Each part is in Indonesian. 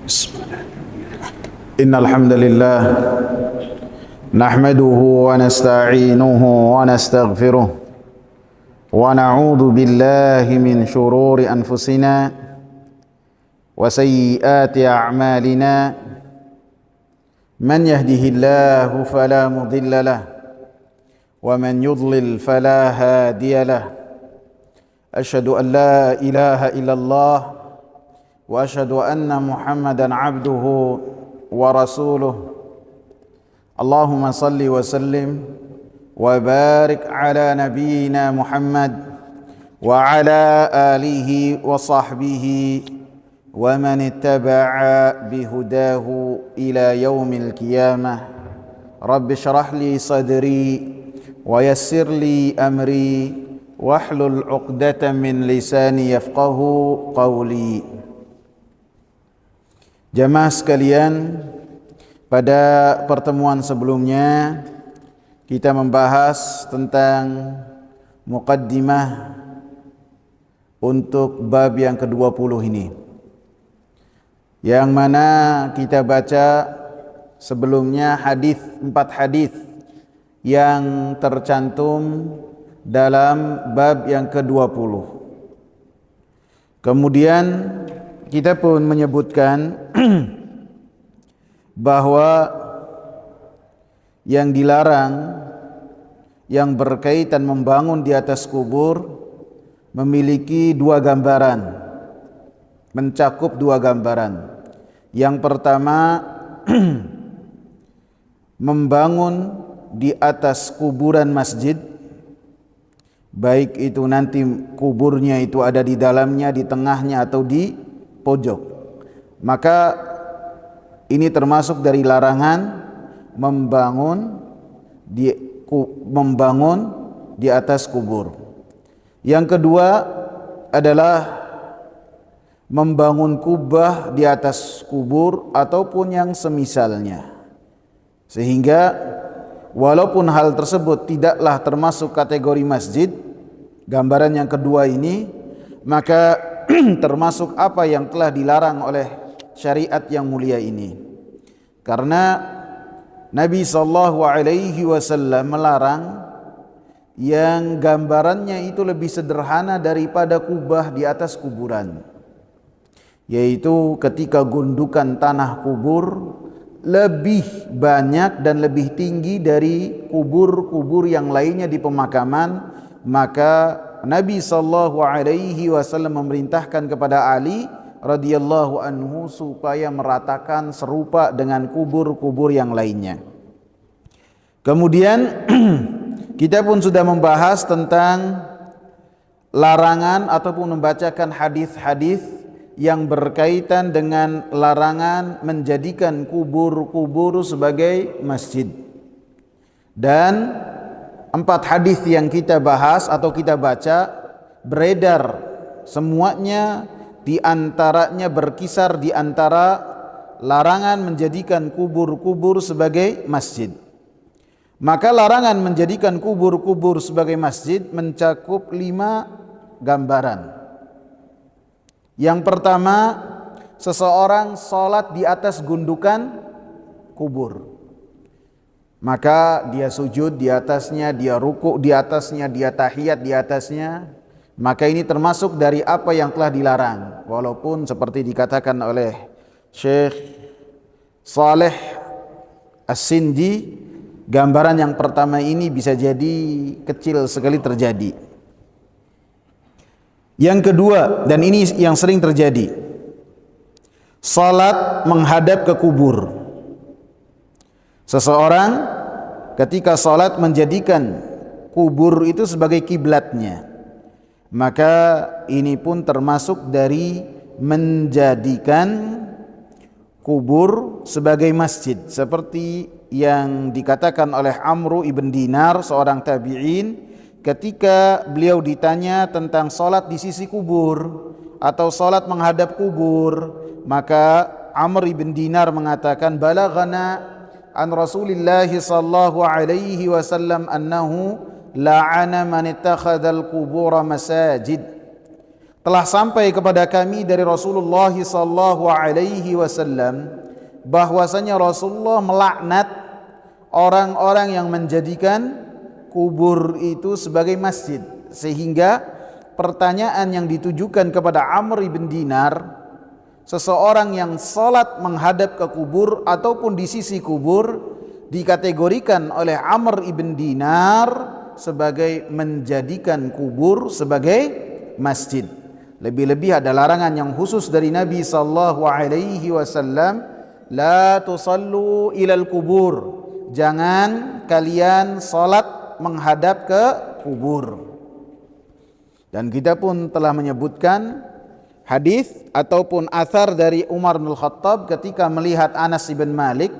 إن الحمد لله نحمده ونستعينه ونستغفره ونعوذ بالله من شرور أنفسنا وسيئات أعمالنا من يهده الله فلا مضل له ومن يضلل فلا هادي له أشهد أن لا إله إلا الله وأشهد أن محمدا عبده ورسوله اللهم صل وسلم وبارك على نبينا محمد وعلى آله وصحبه ومن اتبع بهداه إلى يوم القيامة رب اشرح لي صدري ويسر لي أمري واحلل عقدة من لساني يفقه قولي. Jamaah sekalian, pada pertemuan sebelumnya kita membahas tentang muqaddimah untuk bab yang ke-20 ini, yang mana kita baca sebelumnya empat hadis yang tercantum dalam bab yang ke-20. Kemudian kita pun menyebutkan bahwa yang dilarang yang berkaitan membangun di atas kubur memiliki dua gambaran, mencakup dua gambaran. Yang pertama, membangun di atas kuburan masjid, baik itu nanti kuburnya itu ada di dalamnya, di tengahnya atau di pojok, maka ini termasuk dari larangan membangun di atas kubur. Yang kedua adalah membangun kubah di atas kubur ataupun yang semisalnya, sehingga walaupun hal tersebut tidaklah termasuk kategori masjid, gambaran yang kedua ini, maka termasuk apa yang telah dilarang oleh syariat yang mulia ini. Karena Nabi SAW melarang yang gambarannya itu lebih sederhana daripada kubah di atas kuburan, yaitu ketika gundukan tanah kubur lebih banyak dan lebih tinggi dari kubur-kubur yang lainnya di pemakaman, maka Nabi SAW memerintahkan kepada Ali radhiyallahu anhu supaya meratakan serupa dengan kubur-kubur yang lainnya. Kemudian kita pun sudah membahas tentang larangan ataupun membacakan hadis-hadis yang berkaitan dengan larangan menjadikan kubur-kubur sebagai masjid. Dan 4 hadis yang kita bahas atau kita baca beredar semuanya, di antaranya berkisar di antara larangan menjadikan kubur-kubur sebagai masjid. Maka larangan menjadikan kubur-kubur sebagai masjid mencakup 5 gambaran. Yang pertama, seseorang sholat di atas gundukan kubur, maka dia sujud di atasnya, dia ruku di atasnya, dia tahiyat di atasnya, maka ini termasuk dari apa yang telah dilarang. Walaupun seperti dikatakan oleh Syekh Saleh As-Sindi, gambaran yang pertama ini bisa jadi kecil sekali terjadi. Yang kedua, dan ini yang sering terjadi, salat menghadap ke kubur. Seseorang ketika salat menjadikan kubur itu sebagai kiblatnya, maka ini pun termasuk dari menjadikan kubur sebagai masjid, seperti yang dikatakan oleh Amru ibn Dinar, seorang tabi'in, ketika beliau ditanya tentang salat di sisi kubur atau salat menghadap kubur, maka Amr ibn Dinar mengatakan, balaghana an Rasulillah sallallahu alaihi wasallam annahu la'ana man ittakhadha al-qubur masajid. telah sampai kepada kami dari Rasulullah sallallahu alaihi wasallam bahwasanya Rasulullah melaknat orang-orang yang menjadikan kubur itu sebagai masjid, sehingga pertanyaan yang ditujukan kepada Amr ibn Dinar, seseorang yang salat menghadap ke kubur ataupun di sisi kubur, dikategorikan oleh Amr ibn Dinar sebagai menjadikan kubur sebagai masjid. Lebih-lebih ada larangan yang khusus dari Nabi sallallahu alaihi wasallam, la tusallu ilal kubur, jangan kalian salat menghadap ke kubur. Dan kita pun telah menyebutkan hadis ataupun athar dari Umar bin Khattab ketika melihat Anas bin Malik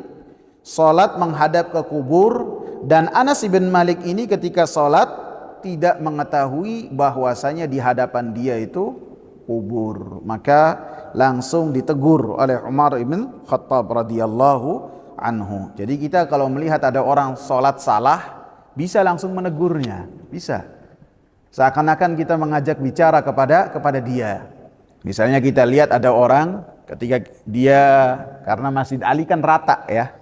salat menghadap ke kubur, dan Anas bin Malik ini ketika salat tidak mengetahui bahwasanya di hadapan dia itu kubur, maka langsung ditegur oleh Umar bin Khattab radhiyallahu anhu. Jadi kita kalau melihat ada orang salat salah bisa langsung menegurnya, bisa. Seakan-akan kita mengajak bicara kepada dia. Misalnya kita lihat ada orang ketika dia, karena Masjid Ali kan rata ya,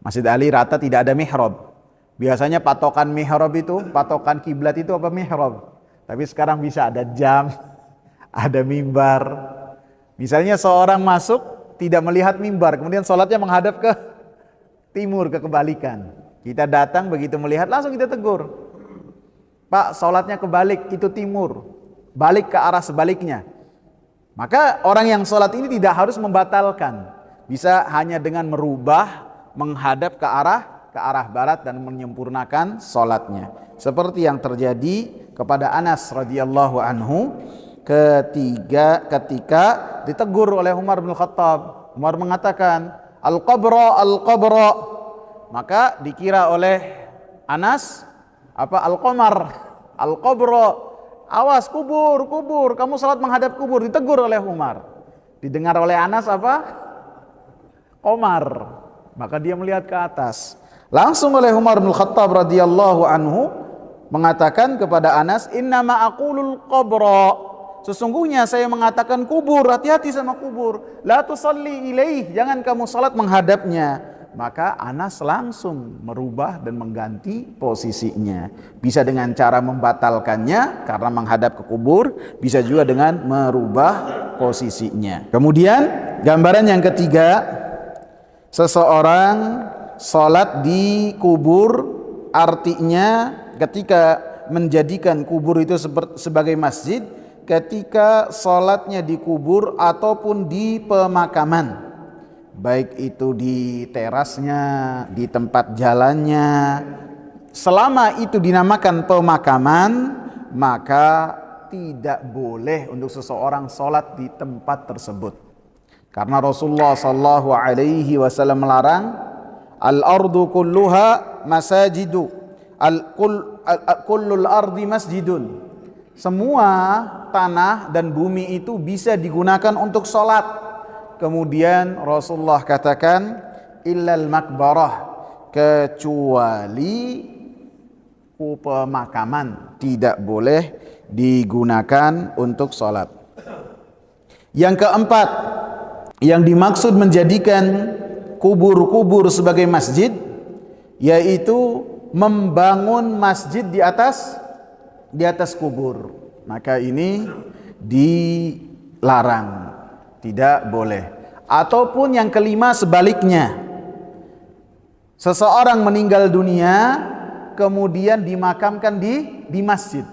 Masjid Ali rata, tidak ada mihrab. Biasanya patokan mihrab itu, patokan kiblat itu apa mihrab. Tapi sekarang bisa ada jam, ada mimbar. Misalnya seorang masuk tidak melihat mimbar, kemudian sholatnya menghadap ke timur, ke kebalikan. Kita datang begitu melihat langsung kita tegur. Pak, sholatnya kebalik, itu timur. Balik ke arah sebaliknya. Maka orang yang sholat ini tidak harus membatalkan, bisa hanya dengan merubah menghadap ke arah barat dan menyempurnakan sholatnya, seperti yang terjadi kepada Anas radhiyallahu anhu ketika ditegur oleh Umar bin Khattab. Umar mengatakan al-qabra al-qabra, maka dikira oleh Anas apa al-qamar, al-qabra, awas kubur, kamu salat menghadap kubur, ditegur oleh Umar. Didengar oleh Anas apa? Qamar. Maka dia melihat ke atas. Langsung oleh Umar bin Khattab radhiyallahu anhu mengatakan kepada Anas, innama aqulul qabra, sesungguhnya saya mengatakan kubur, hati-hati sama kubur. La tusalli ilaih, jangan kamu salat menghadapnya. Maka Anas langsung merubah dan mengganti posisinya. Bisa dengan cara membatalkannya karena menghadap ke kubur, bisa juga dengan merubah posisinya. Kemudian gambaran yang ketiga, seseorang salat di kubur, artinya ketika menjadikan kubur itu sebagai masjid, ketika salatnya di kubur ataupun di pemakaman, baik itu di terasnya, di tempat jalannya, selama itu dinamakan pemakaman, maka tidak boleh untuk seseorang salat di tempat tersebut. Karena Rasulullah sallallahu alaihi wasallam melarang, al-ardu kulluha masajidu, kullul ardi masjidun. Semua tanah dan bumi itu bisa digunakan untuk salat. Kemudian Rasulullah katakan illal makbarah, kecuali pemakaman tidak boleh digunakan untuk salat. Yang keempat, yang dimaksud menjadikan kubur-kubur sebagai masjid, yaitu membangun masjid di atas kubur. Maka ini dilarang, tidak boleh. Ataupun yang kelima sebaliknya, seseorang meninggal dunia kemudian dimakamkan di masjid,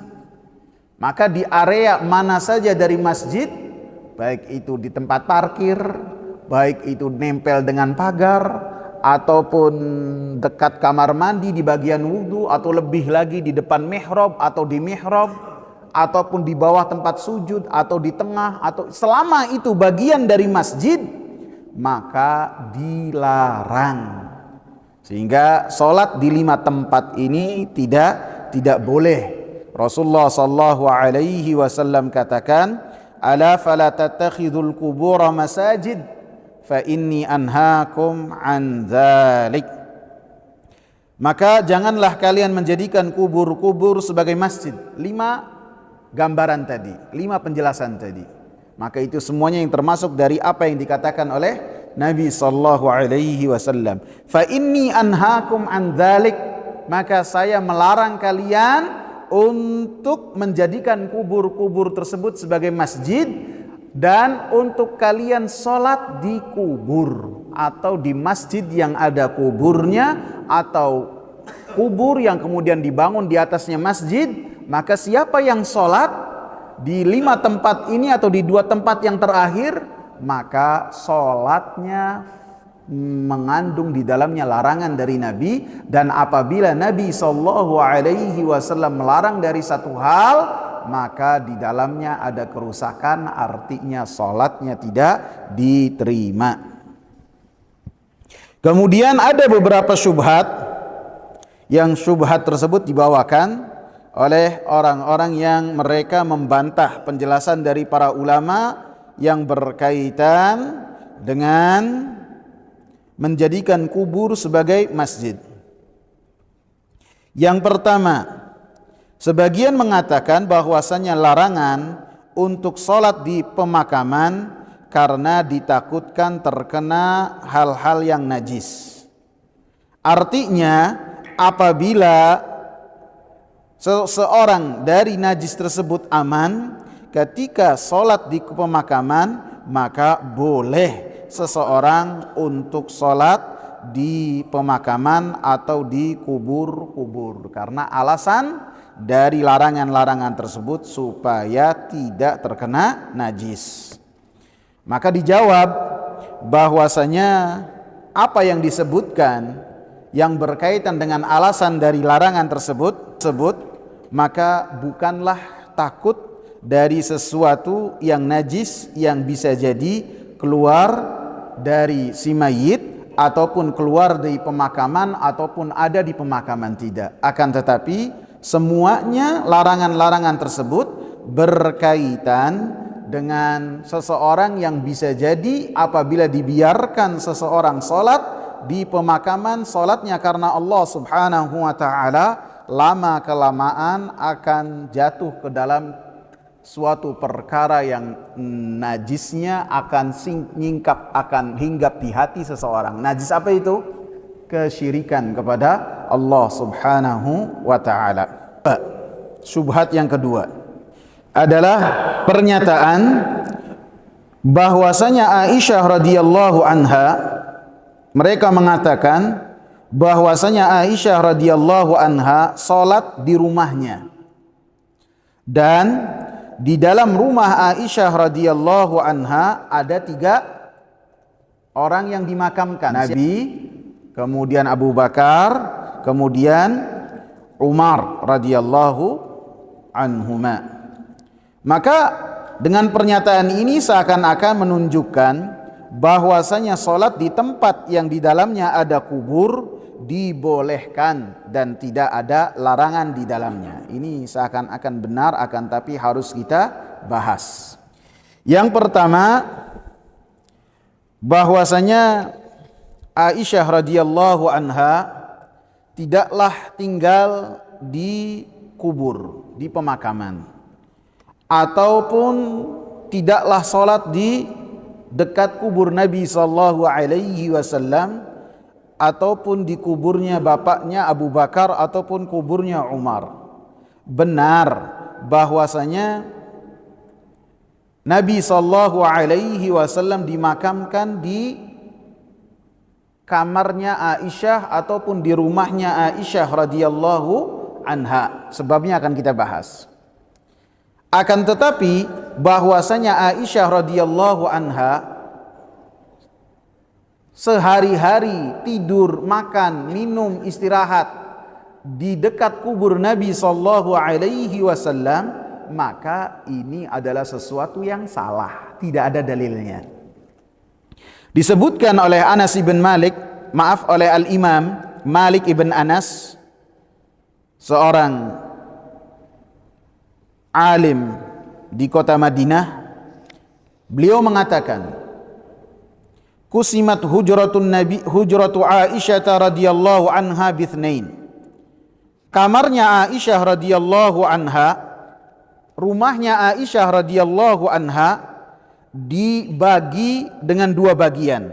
maka di area mana saja dari masjid, baik itu di tempat parkir, baik itu nempel dengan pagar, ataupun dekat kamar mandi di bagian wudhu, atau lebih lagi di depan mihrab atau di mihrab, ataupun di bawah tempat sujud atau di tengah, atau selama itu bagian dari masjid, maka dilarang. Sehingga salat di 5 tempat ini tidak boleh. Rasulullah sallallahu alaihi wasallam katakan, ala fala tattakhidul qubura masajid fa inni anhaakum an dzalik. Maka janganlah kalian menjadikan kubur-kubur sebagai masjid. 5 gambaran tadi, 5 penjelasan tadi. Maka itu semuanya yang termasuk dari apa yang dikatakan oleh Nabi sallallahu alaihi wasallam. Fa inni anhaakum an dzalik, maka saya melarang kalian untuk menjadikan kubur-kubur tersebut sebagai masjid dan untuk kalian sholat di kubur atau di masjid yang ada kuburnya atau kubur yang kemudian dibangun di atasnya masjid. Maka siapa yang sholat di 5 tempat ini atau di 2 tempat yang terakhir, maka sholatnya mengandung di dalamnya larangan dari Nabi. Dan apabila Nabi sallallahu alaihi wasallam melarang dari satu hal, maka di dalamnya ada kerusakan, artinya sholatnya tidak diterima. Kemudian ada beberapa syubhat, yang syubhat tersebut dibawakan oleh orang-orang yang mereka membantah penjelasan dari para ulama yang berkaitan dengan menjadikan kubur sebagai masjid. Yang pertama, sebagian mengatakan bahwasanya larangan untuk sholat di pemakaman karena ditakutkan terkena hal-hal yang najis. Artinya apabila seseorang dari najis tersebut aman ketika sholat di pemakaman, maka boleh seseorang untuk sholat di pemakaman atau di kubur-kubur, karena alasan dari larangan-larangan tersebut supaya tidak terkena najis. Maka dijawab bahwasanya apa yang disebutkan yang berkaitan dengan alasan dari larangan tersebut, maka bukanlah takut dari sesuatu yang najis yang bisa jadi keluar dari si mayit ataupun keluar dari pemakaman ataupun ada di pemakaman, tidak. Akan tetapi semuanya larangan-larangan tersebut berkaitan dengan seseorang yang bisa jadi apabila dibiarkan seseorang sholat di pemakaman, sholatnya karena Allah subhanahu wa ta'ala lama kelamaan akan jatuh ke dalam suatu perkara yang najisnya akan hinggap di hati seseorang. Najis apa itu? Kesyirikan kepada Allah subhanahu wa ta'ala. Syubhat yang kedua adalah pernyataan bahwasanya Aisyah radhiyallahu anha, mereka mengatakan bahwasanya Aisyah radhiyallahu anha salat di rumahnya, dan di dalam rumah Aisyah radhiyallahu anha ada 3 orang yang dimakamkan. Nabi, kemudian Abu Bakar, kemudian Umar radhiyallahu anhuma. Maka dengan pernyataan ini seakan-akan menunjukkan bahwasanya salat di tempat yang di dalamnya ada kubur dibolehkan dan tidak ada larangan di dalamnya. Ini seakan-akan benar, akan tapi harus kita bahas. Yang pertama, bahwasanya Aisyah radhiyallahu anha tidaklah tinggal di kubur, di pemakaman, ataupun tidaklah salat di dekat kubur Nabi sallallahu alaihi wasallam, ataupun di kuburnya bapaknya Abu Bakar ataupun kuburnya Umar. Benar bahwasanya Nabi sallallahu alaihi wasallam dimakamkan di kamarnya Aisyah ataupun di rumahnya Aisyah radhiyallahu anha. Sebabnya akan kita bahas. Akan tetapi bahwasanya Aisyah radhiyallahu anha sehari-hari tidur, makan, minum, istirahat di dekat kubur Nabi sallallahu alaihi wasallam, maka ini adalah sesuatu yang salah, tidak ada dalilnya. Disebutkan oleh Anas ibn Malik, oleh Al-Imam Malik ibn Anas, seorang alim di kota Madinah, beliau mengatakan, kusimat hujratu Aisyah radhiyallahu anha bithnain. Kamarnya Aisyah radhiyallahu anha rumahnya Aisyah radhiyallahu anha dibagi dengan dua bagian.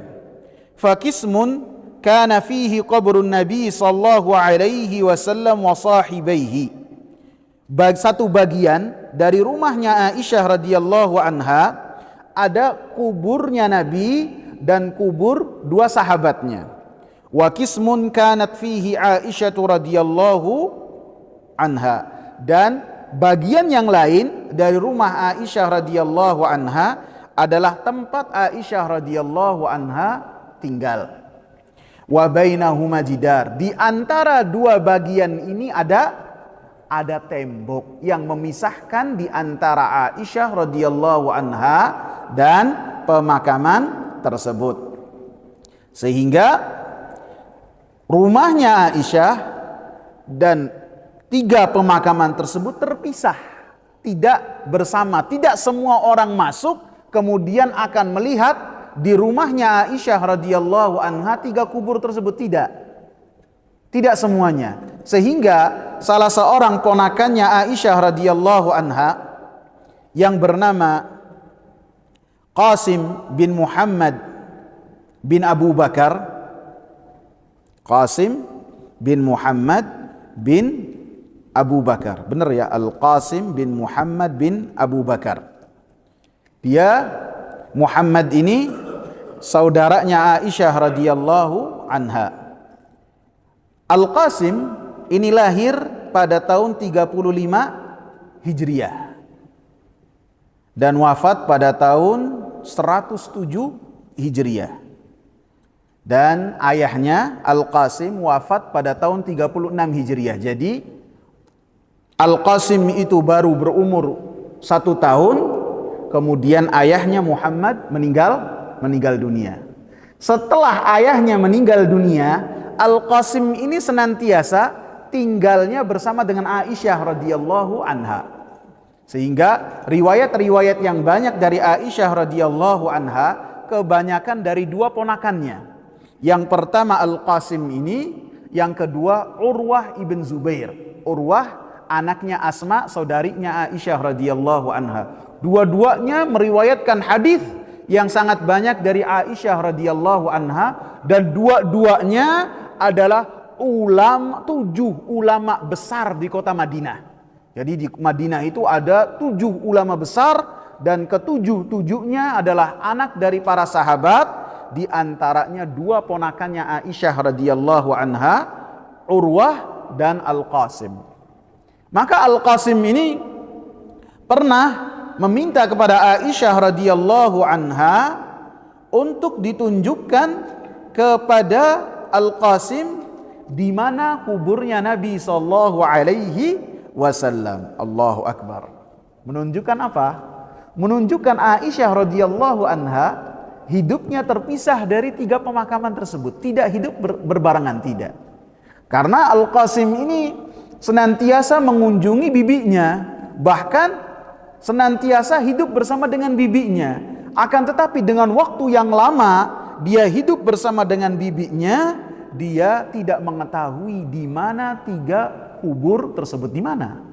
Fakismun kana fihi qabrun Nabi sallallahu alaihi wasallam wa sahibaihi. Satu bagian dari rumahnya Aisyah radhiyallahu anha ada kuburnya Nabi dan kubur dua sahabatnya. Wa kismun kanat fihi Aisyah radhiyallahu anha, dan bagian yang lain dari rumah Aisyah radhiyallahu anha adalah tempat Aisyah radhiyallahu anha tinggal. Wa bainahuma jidar, di antara dua bagian ini ada tembok yang memisahkan di antara Aisyah radhiyallahu anha dan pemakaman tersebut. Sehingga rumahnya Aisyah dan tiga pemakaman tersebut terpisah, tidak bersama. Tidak semua orang masuk kemudian akan melihat di rumahnya Aisyah radhiyallahu anha tiga kubur tersebut. Tidak semuanya. Sehingga salah seorang ponakannya Aisyah radhiyallahu anha yang bernama Qasim bin Muhammad bin Abu Bakar, Qasim bin Muhammad bin Abu Bakar, benar ya, Al-Qasim bin Muhammad bin Abu Bakar. Dia, Muhammad ini saudaranya Aisyah radhiyallahu anha. Al-Qasim ini lahir pada tahun 35 Hijriah dan wafat pada tahun 107 Hijriah. Dan ayahnya Al-Qasim wafat pada tahun 36 Hijriah. Jadi Al-Qasim itu baru berumur 1 tahun, kemudian ayahnya Muhammad meninggal dunia. Setelah ayahnya meninggal dunia, Al-Qasim ini senantiasa tinggalnya bersama dengan Aisyah radhiyallahu anha. Sehingga riwayat-riwayat yang banyak dari Aisyah radhiyallahu anha kebanyakan dari dua ponakannya. Yang pertama Al-Qasim ini, yang kedua Urwah ibn Zubair. Urwah anaknya Asma, saudarinya Aisyah radhiyallahu anha. Dua-duanya meriwayatkan hadis yang sangat banyak dari Aisyah radhiyallahu anha, dan dua-duanya adalah 7 ulama besar di kota Madinah. Jadi di Madinah itu ada 7 ulama besar, dan ketujuh-tujuhnya adalah anak dari para sahabat, di antaranya dua ponakannya Aisyah radhiyallahu anha, Urwah dan Al-Qasim. Maka Al-Qasim ini pernah meminta kepada Aisyah radhiyallahu anha untuk ditunjukkan kepada Al-Qasim di mana kuburnya Nabi sallallahu alaihi wasallam. Allahu akbar. Menunjukkan apa? Menunjukkan Aisyah radhiyallahu anha hidupnya terpisah dari 3 pemakaman tersebut, tidak hidup berbarengan, tidak. Karena Al-Qasim ini senantiasa mengunjungi bibinya, bahkan senantiasa hidup bersama dengan bibinya. Akan tetapi dengan waktu yang lama dia hidup bersama dengan bibinya, dia tidak mengetahui di mana 3 kubur tersebut di mana.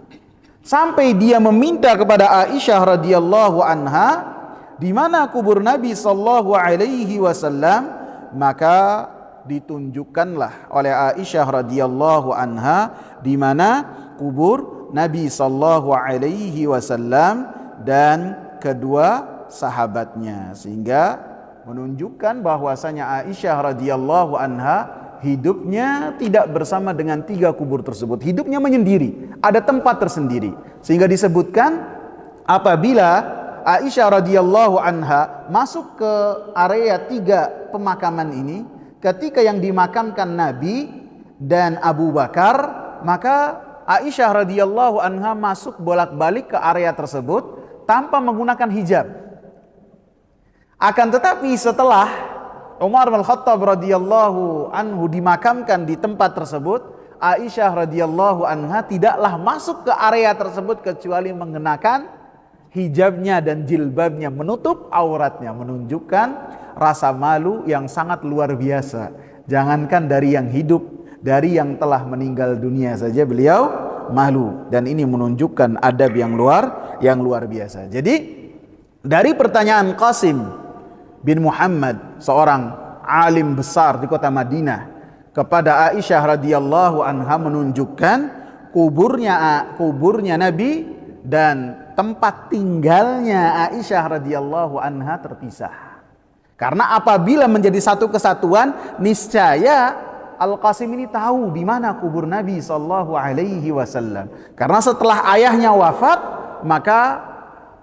Sampai dia meminta kepada Aisyah radhiyallahu anha, di mana kubur Nabi sallallahu alaihi wasallam, maka ditunjukkanlah oleh Aisyah radhiyallahu anha di mana kubur Nabi sallallahu alaihi wasallam dan kedua sahabatnya, sehingga menunjukkan bahwasanya Aisyah radhiyallahu anha hidupnya tidak bersama dengan 3 kubur tersebut. Hidupnya menyendiri, ada tempat tersendiri. Sehingga disebutkan apabila Aisyah radhiyallahu anha masuk ke area 3 pemakaman ini, ketika yang dimakamkan Nabi dan Abu Bakar, maka Aisyah radhiyallahu anha masuk bolak-balik ke area tersebut tanpa menggunakan hijab. Akan tetapi setelah Umar bin Khattab radhiyallahu anhu dimakamkan di tempat tersebut, Aisyah radhiyallahu anha tidaklah masuk ke area tersebut kecuali mengenakan hijabnya dan jilbabnya, menutup auratnya, menunjukkan rasa malu yang sangat luar biasa. Jangankan dari yang hidup, dari yang telah meninggal dunia saja beliau malu, dan ini menunjukkan adab yang luar biasa. Jadi dari pertanyaan Qasim bin Muhammad, seorang alim besar di kota Madinah, kepada Aisyah radhiyallahu anha, menunjukkan kuburnya Nabi dan tempat tinggalnya Aisyah radhiyallahu anha terpisah. Karena apabila menjadi satu kesatuan, niscaya Al-Qasim ini tahu di mana kubur Nabi sallallahu alaihi wasallam. Karena setelah ayahnya wafat, maka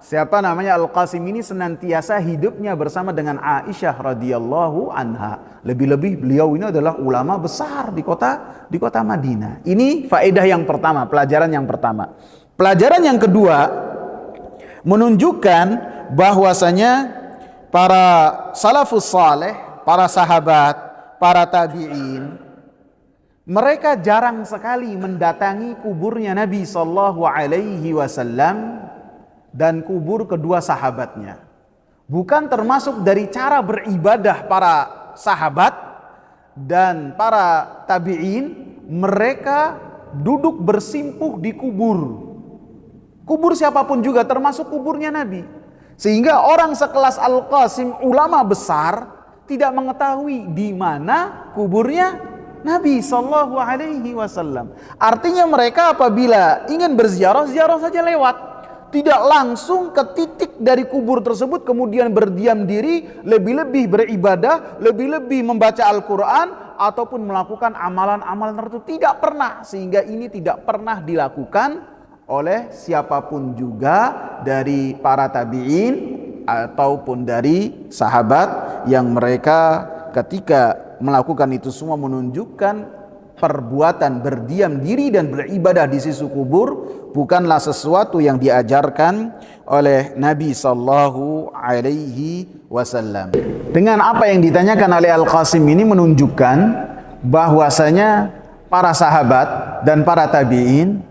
Al-Qasim ini senantiasa hidupnya bersama dengan Aisyah radhiyallahu anha. Lebih-lebih beliau ini adalah ulama besar di kota Madinah. Ini faedah yang pertama, pelajaran yang pertama. Pelajaran yang kedua menunjukkan bahwasanya para salafus saleh, para sahabat, para tabi'in, mereka jarang sekali mendatangi kuburnya Nabi sallallahu alaihi wasallam dan kubur kedua sahabatnya. Bukan termasuk dari cara beribadah para sahabat dan para tabi'in, mereka duduk bersimpuh di kubur siapapun juga, termasuk kuburnya Nabi. Sehingga orang sekelas Al-Qasim, ulama besar, tidak mengetahui di mana kuburnya Nabi sallallahu alaihi wasallam. Artinya mereka apabila ingin berziarah, ziarah saja lewat, tidak langsung ke titik dari kubur tersebut kemudian berdiam diri, lebih-lebih beribadah, lebih-lebih membaca Al-Quran ataupun melakukan amalan-amalan tertentu. Tidak pernah, sehingga ini tidak pernah dilakukan oleh siapapun juga dari para tabi'in ataupun dari sahabat, yang mereka ketika melakukan itu semua menunjukkan perbuatan berdiam diri dan beribadah di sisi kubur bukanlah sesuatu yang diajarkan oleh Nabi sallallahu alaihi wasallam. Dengan apa yang ditanyakan oleh Al-Qasim ini menunjukkan bahwasanya para sahabat dan para tabi'in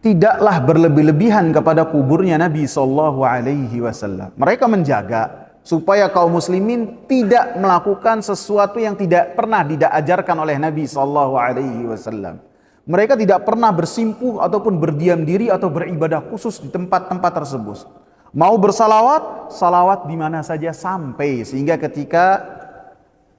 tidaklah berlebih-lebihan kepada kuburnya Nabi sallallahu alaihi wasallam. Mereka menjaga supaya kaum muslimin tidak melakukan sesuatu yang tidak pernah diajarkan oleh Nabi sallallahu alaihi wasallam. Mereka tidak pernah bersimpuh ataupun berdiam diri atau beribadah khusus di tempat-tempat tersebut. Mau bersalawat, salawat di mana saja sampai, sehingga ketika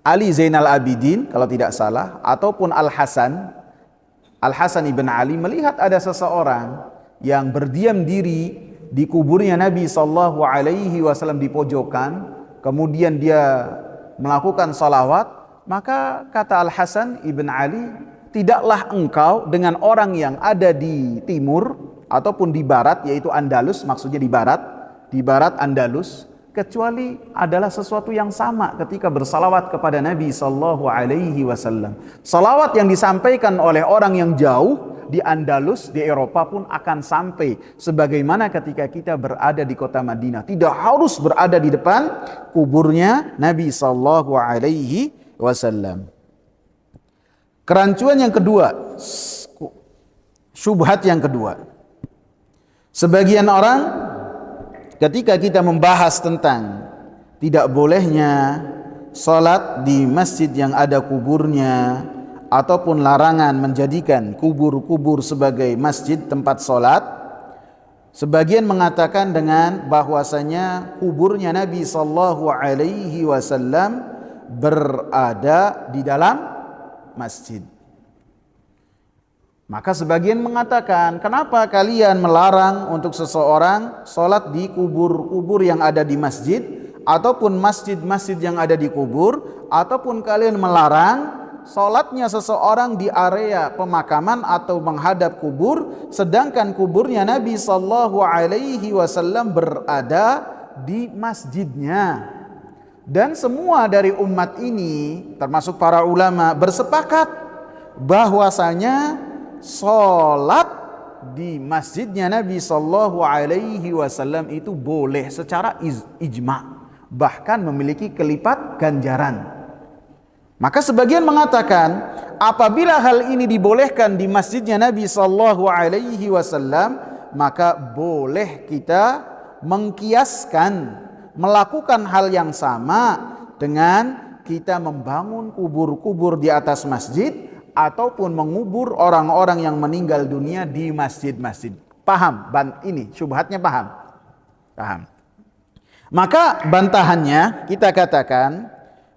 Ali Zainal Abidin kalau tidak salah ataupun Al-Hasan ibn Ali melihat ada seseorang yang berdiam diri di kuburnya Nabi sallallahu alaihi wasallam di pojokan, kemudian dia melakukan salawat, maka kata Al-Hasan ibn Ali, tidaklah engkau dengan orang yang ada di timur ataupun di barat, yaitu Andalus, maksudnya di barat Andalus, kecuali adalah sesuatu yang sama ketika bersalawat kepada Nabi sallallahu alaihi wasallam. Salawat yang disampaikan oleh orang yang jauh di Andalus, di Eropa pun akan sampai sebagaimana ketika kita berada di kota Madinah. Tidak harus berada di depan kuburnya Nabi sallallahu alaihi wasallam. Kerancuan yang kedua, syubhat yang kedua. Sebagian orang ketika kita membahas tentang tidak bolehnya salat di masjid yang ada kuburnya, ataupun larangan menjadikan kubur-kubur sebagai masjid tempat sholat, sebagian mengatakan dengan bahwasanya kuburnya Nabi sallallahu alaihi wasallam berada di dalam masjid. Maka sebagian mengatakan, kenapa kalian melarang untuk seseorang sholat di kubur-kubur yang ada di masjid ataupun masjid-masjid yang ada di kubur, ataupun kalian melarang sholatnya seseorang di area pemakaman atau menghadap kubur, sedangkan kuburnya Nabi sallallahu alaihi wasallam berada di masjidnya. Dan semua dari umat ini termasuk para ulama bersepakat bahwasanya sholat di masjidnya Nabi sallallahu alaihi wasallam itu boleh secara ijma', bahkan memiliki kelipat ganjaran. Maka sebagian mengatakan apabila hal ini dibolehkan di masjidnya Nabi sallallahu alaihi wasallam, maka boleh kita mengkiaskan melakukan hal yang sama dengan kita membangun kubur-kubur di atas masjid ataupun mengubur orang-orang yang meninggal dunia di masjid-masjid. Paham? Ini syubhatnya paham? Paham. Maka bantahannya kita katakan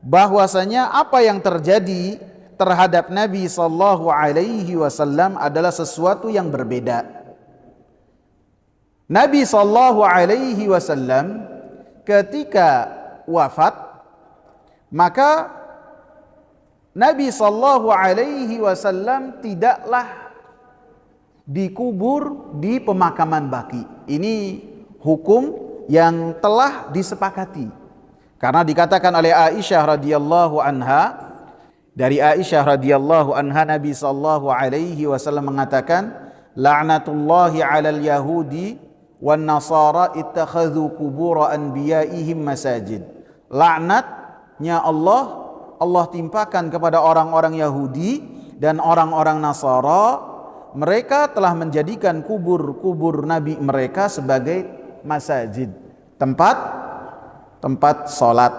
bahwasanya apa yang terjadi terhadap Nabi sallallahu alaihi wasallam adalah sesuatu yang berbeda. Nabi sallallahu alaihi wasallam ketika wafat, maka Nabi sallallahu alaihi wasallam tidaklah dikubur di pemakaman baki. Ini hukum yang telah disepakati. Karena dikatakan oleh Aisyah radhiyallahu anha, dari Aisyah radhiyallahu anha Nabi sallallahu alaihi wasallam mengatakan, la'natullahi 'alal yahudi wan nasara ittakhadhu qubur anbiya'ihim masajid. Laknatnya Allah timpakan kepada orang-orang Yahudi dan orang-orang Nasara, mereka telah menjadikan kubur-kubur nabi mereka sebagai masajid, tempat salat.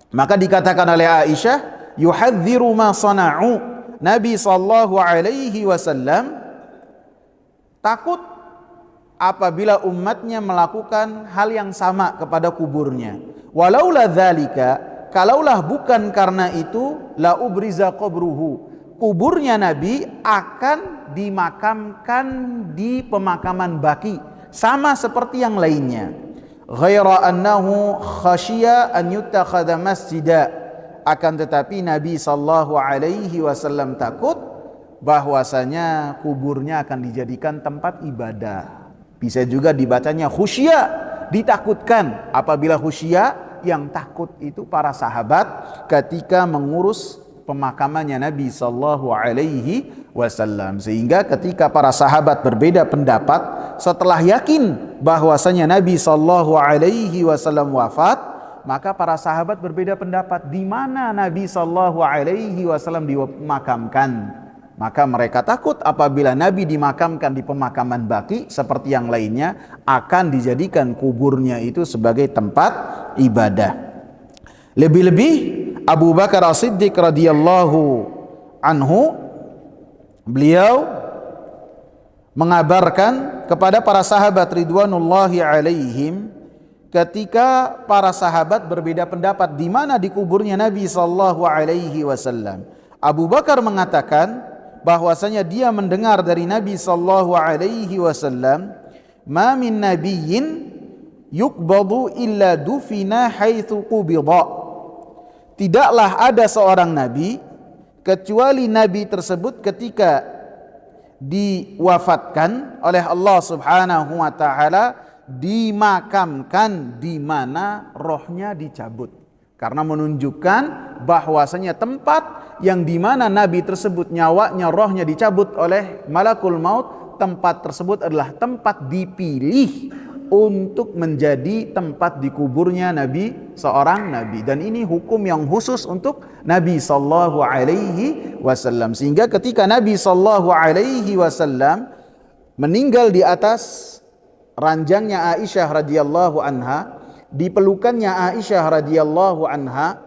Maka dikatakan oleh Aisyah, yuhadziru ma sana'u. Nabi sallallahu alaihi wasallam takut apabila umatnya melakukan hal yang sama kepada kuburnya. Walaula dzalika, kalaulah bukan karena itu, la ubriza qabruhu, kuburnya Nabi akan dimakamkan di pemakaman baki sama seperti yang lainnya. Ghaira annahu khasyiya an yuttakhadha masjida, akan tetapi Nabi sallallahu alaihi wasallam takut bahwasanya kuburnya akan dijadikan tempat ibadah. Bisa juga dibacanya khusyya, ditakutkan. Apabila khusyya, yang takut itu para sahabat ketika mengurus pemakamannya Nabi sallallahu alaihi wasallam. Sehingga ketika para sahabat berbeda pendapat setelah yakin bahwasanya Nabi sallallahu alaihi wasallam wafat, maka para sahabat berbeda pendapat di mana Nabi sallallahu alaihi wasallam dimakamkan. Maka mereka takut apabila Nabi dimakamkan di pemakaman baki seperti yang lainnya, akan dijadikan kuburnya itu sebagai tempat ibadah. Lebih-lebih Abu Bakar As-Siddiq radhiyallahu anhu, beliau mengabarkan kepada para sahabat ridwanullahi alaihim, ketika para sahabat berbeda pendapat di mana dikuburnya Nabi sallallahu alaihi wasallam. Abu Bakar mengatakan bahwasanya dia mendengar dari Nabi sallallahu alaihi wasallam, "Ma min nabiyyin yuqbadu illa dufina haitsu qubida." Tidaklah ada seorang nabi kecuali nabi tersebut ketika diwafatkan oleh Allah Subhanahu wa taala dimakamkan di mana rohnya dicabut. Karena menunjukkan bahwasanya tempat yang di mana nabi tersebut nyawanya, rohnya dicabut oleh malakul maut, tempat tersebut adalah tempat dipilih untuk menjadi tempat dikuburnya nabi, seorang nabi. Dan ini hukum yang khusus untuk Nabi sallallahu alaihi wasallam. Sehingga ketika Nabi sallallahu alaihi wasallam meninggal di atas ranjangnya Aisyah radhiyallahu anha, dipelukannya Aisyah radhiyallahu anha,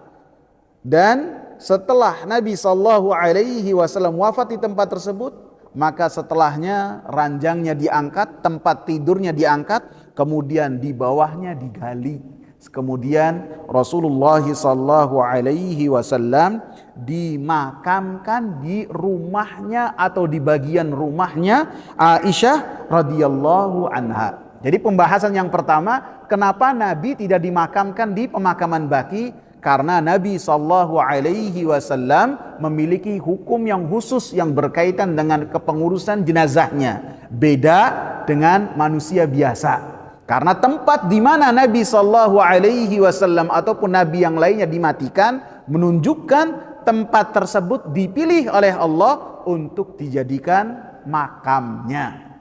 dan setelah Nabi sallallahu alaihi wasallam wafat di tempat tersebut, maka setelahnya ranjangnya diangkat, tempat tidurnya diangkat, kemudian di bawahnya digali. Kemudian Rasulullah sallallahu alaihi wasallam dimakamkan di rumahnya atau di bagian rumahnya Aisyah radhiyallahu anha. Jadi pembahasan yang pertama, kenapa Nabi tidak dimakamkan di pemakaman baki? Karena Nabi sallallahu alaihi wasallam memiliki hukum yang khusus yang berkaitan dengan kepengurusan jenazahnya, beda dengan manusia biasa. Karena tempat di mana Nabi sallallahu alaihi wasallam ataupun nabi yang lainnya dimatikan menunjukkan tempat tersebut dipilih oleh Allah untuk dijadikan makamnya.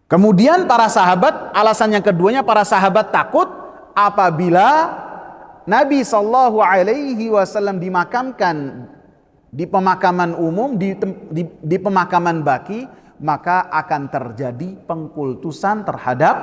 Kemudian para sahabat, alasan yang keduanya, para sahabat takut apabila Nabi sallallahu alaihi wasallam dimakamkan di pemakaman umum, di pemakaman baki, maka akan terjadi pengkultusan terhadap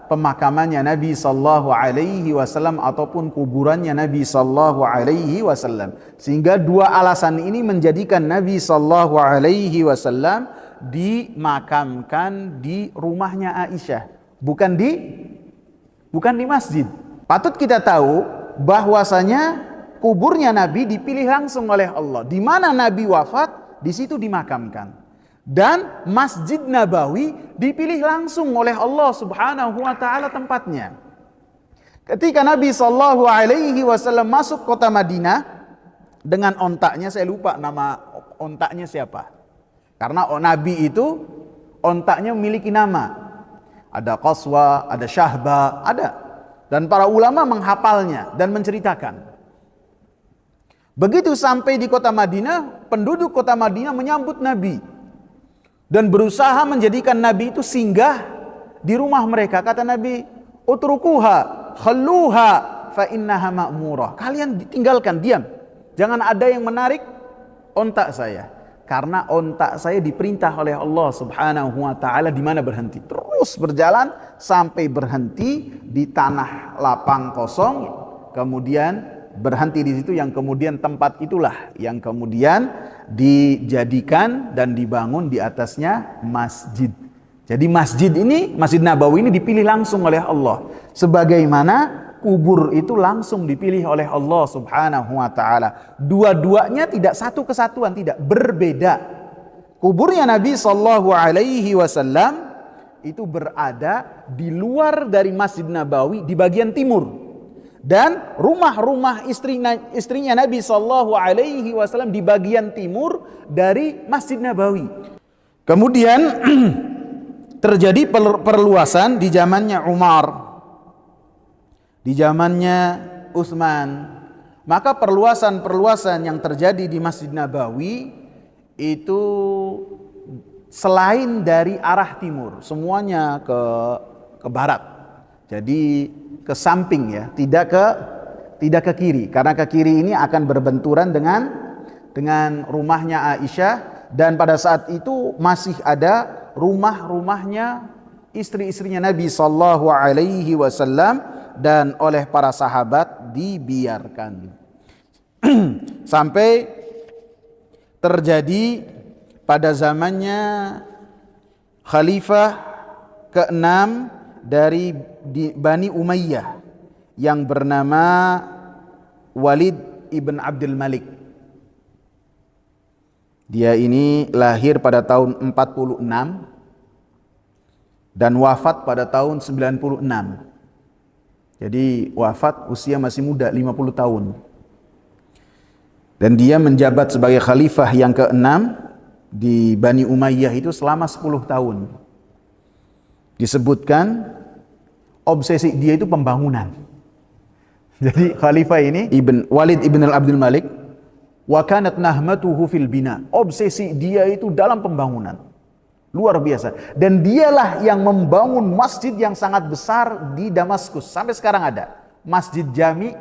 pemakamannya Nabi sallallahu alaihi wasallam ataupun kuburannya Nabi sallallahu alaihi wasallam. Sehingga dua alasan ini menjadikan Nabi sallallahu alaihi wasallam dimakamkan di rumahnya Aisyah, bukan di masjid. Patut kita tahu bahwasanya kuburnya Nabi dipilih langsung oleh Allah. Di mana Nabi wafat, di situ dimakamkan. Dan Masjid Nabawi dipilih langsung oleh Allah Subhanahu wa taala tempatnya. Ketika Nabi sallallahu alaihi wasallam masuk kota Madinah dengan ontaknya, saya lupa nama ontaknya siapa. Karena Nabi itu ontaknya memiliki nama. Ada Qaswa, ada Syahba, ada. Dan para ulama menghafalnya dan menceritakan. Begitu sampai di kota Madinah, penduduk kota Madinah menyambut Nabi dan berusaha menjadikan Nabi itu singgah di rumah mereka. Kata Nabi, "Utrukuha, khalluha fa innaha ma'murah." Kalian tinggalkan, diam. Jangan ada yang menarik ontak saya. Karena ontak saya diperintah oleh Allah Subhanahu wa taala di mana berhenti. Terus berjalan sampai berhenti di tanah lapang kosong, kemudian berhenti di situ, yang kemudian tempat itulah yang kemudian dijadikan dan dibangun di atasnya masjid. Jadi masjid ini, Masjid Nabawi ini dipilih langsung oleh Allah. Sebagaimana kubur itu langsung dipilih oleh Allah Subhanahu wa taala. Dua-duanya tidak satu kesatuan, tidak, berbeda. Kuburnya Nabi sallallahu alaihi wasallam itu berada di luar dari Masjid Nabawi di bagian timur. Dan rumah-rumah istrinya Nabi sallallahu alaihi wasallam di bagian timur dari Masjid Nabawi. Kemudian terjadi perluasan di zamannya Umar, di zamannya Utsman. Maka perluasan yang terjadi di Masjid Nabawi itu selain dari arah timur, semuanya ke barat. Jadi ke samping ya, tidak ke kiri, karena ke kiri ini akan berbenturan dengan rumahnya Aisyah, dan pada saat itu masih ada rumah-rumahnya istri-istrinya Nabi sallallahu alaihi wasallam, dan oleh para sahabat dibiarkan sampai terjadi pada zamannya Khalifah ke-6 dari Bani Umayyah yang bernama Walid ibn Abdul Malik. Dia ini lahir pada tahun 46 dan wafat pada tahun 96. Jadi wafat usia masih muda, 50 tahun. Dan dia menjabat sebagai khalifah yang ke-6 di Bani Umayyah itu selama 10 tahun. Disebutkan obsesi dia itu pembangunan. Jadi khalifah ini Walid ibn Abdul Malik, wa kanat nahmatuhu fil bina. Obsesi dia itu dalam pembangunan. Luar biasa. Dan dialah yang membangun masjid yang sangat besar di Damaskus. Sampai sekarang ada. Masjid Jami